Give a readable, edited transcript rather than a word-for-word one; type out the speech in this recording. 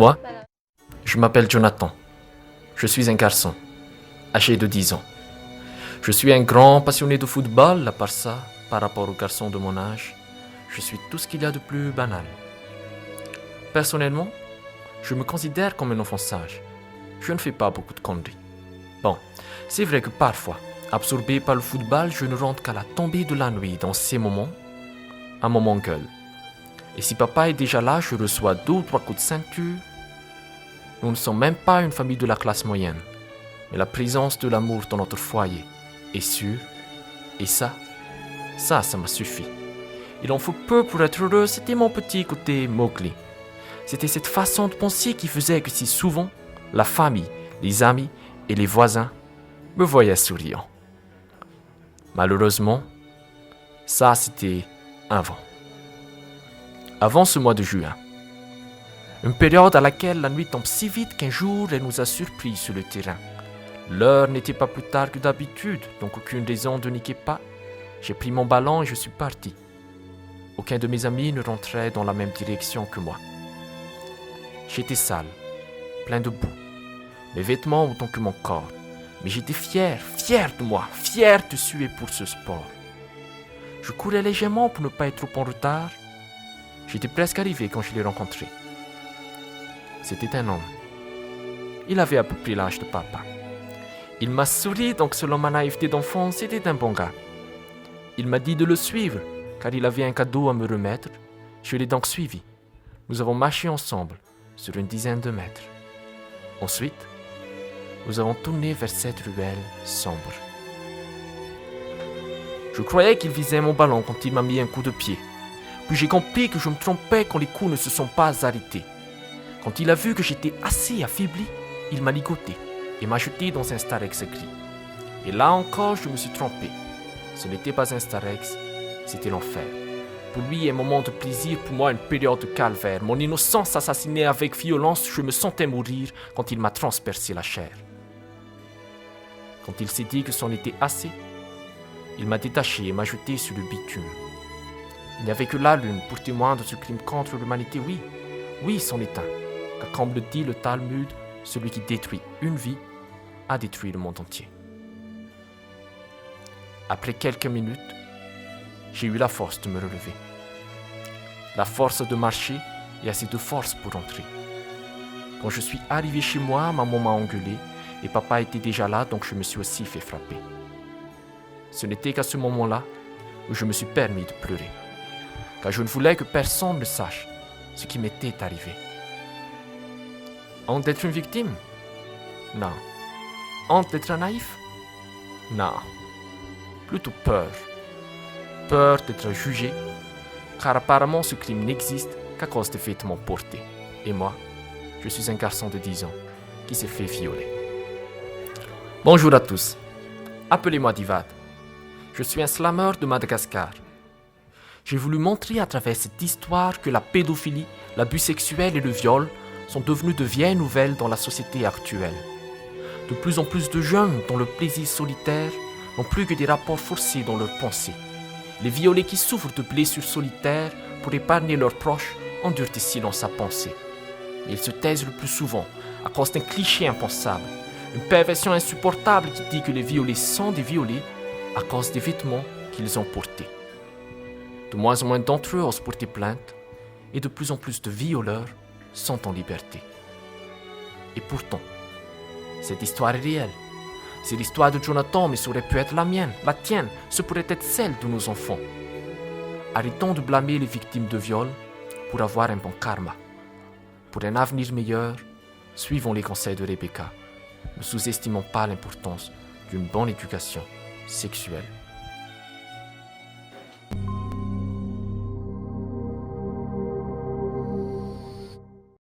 Moi, je m'appelle Jonathan. Je suis un garçon, âgé de 10 ans. Je suis un grand passionné de football, à part ça, par rapport aux garçons de mon âge, je suis tout ce qu'il y a de plus banal. Personnellement, je me considère comme un enfant sage. Je ne fais pas beaucoup de conneries. Bon, c'est vrai que parfois, absorbé par le football, je ne rentre qu'à la tombée de la nuit. Dans ces moments, un moment gueule. Et si papa est déjà là, je reçois 2 ou 3 coups de ceinture. Nous ne sommes même pas une famille de la classe moyenne. Mais la présence de l'amour dans notre foyer est sûre. Et ça m'a suffi. Il en faut peu pour être heureux, c'était mon petit côté Mowgli. C'était cette façon de penser qui faisait que si souvent, la famille, les amis et les voisins me voyaient souriant. Malheureusement, ça c'était avant. Avant ce mois de juin. Une période à laquelle la nuit tombe si vite qu'un jour elle nous a surpris sur le terrain. L'heure n'était pas plus tard que d'habitude, donc aucune raison de niquer pas. J'ai pris mon ballon et je suis parti. Aucun de mes amis ne rentrait dans la même direction que moi. J'étais sale, plein de boue, mes vêtements autant que mon corps. Mais j'étais fier de moi, fier de suer pour ce sport. Je courais légèrement pour ne pas être trop en retard. J'étais presque arrivé quand je l'ai rencontré. C'était un homme. Il avait à peu près l'âge de papa. Il m'a souri, donc selon ma naïveté d'enfant, c'était un bon gars. Il m'a dit de le suivre, car il avait un cadeau à me remettre. Je l'ai donc suivi. Nous avons marché ensemble, sur une dizaine de mètres. Ensuite, nous avons tourné vers cette ruelle sombre. Je croyais qu'il visait mon ballon quand il m'a mis un coup de pied. Puis j'ai compris que je me trompais quand les coups ne se sont pas arrêtés. Quand il a vu que j'étais assez affaibli, il m'a ligoté et m'a jeté dans un Starex gris. Et là encore, je me suis trompé. Ce n'était pas un Starex, c'était l'enfer. Pour lui, un moment de plaisir, pour moi, une période de calvaire. Mon innocence assassinée avec violence, je me sentais mourir quand il m'a transpercé la chair. Quand il s'est dit que c'en était assez, il m'a détaché et m'a jeté sur le bitume. Il n'y avait que la lune pour témoin de ce crime contre l'humanité. Oui, c'en est un. Car comme le dit le Talmud, celui qui détruit une vie a détruit le monde entier. Après quelques minutes, j'ai eu la force de me relever. La force de marcher et assez de force pour entrer. Quand je suis arrivé chez moi, maman m'a engueulé et papa était déjà là, donc je me suis aussi fait frapper. Ce n'était qu'à ce moment-là où je me suis permis de pleurer, car je ne voulais que personne ne sache ce qui m'était arrivé. Honte d'être une victime? Non. Honte d'être un naïf? Non. Plutôt peur. Peur d'être jugé, car apparemment ce crime n'existe qu'à cause des vêtements portés. Et moi, je suis un garçon de 10 ans qui s'est fait violer. Bonjour à tous. Appelez-moi Divad. Je suis un slammer de Madagascar. J'ai voulu montrer à travers cette histoire que la pédophilie, l'abus sexuel et le viol sont devenus de vieilles nouvelles dans la société actuelle. De plus en plus de jeunes, dont le plaisir solitaire, n'ont plus que des rapports forcés dans leurs pensées. Les violés qui souffrent de blessures solitaires pour épargner leurs proches endurent des silences à penser. Mais ils se taisent le plus souvent à cause d'un cliché impensable, une perversion insupportable qui dit que les violés sont des violés à cause des vêtements qu'ils ont portés. De moins en moins d'entre eux osent porter plainte et de plus en plus de violeurs sont en liberté. Et pourtant, cette histoire est réelle. C'est l'histoire de Jonathan, mais ça aurait pu être la mienne, la tienne, ce pourrait être celle de nos enfants. Arrêtons de blâmer les victimes de viol pour avoir un bon karma. Pour un avenir meilleur, suivons les conseils de Rebecca. Ne sous-estimons pas l'importance d'une bonne éducation sexuelle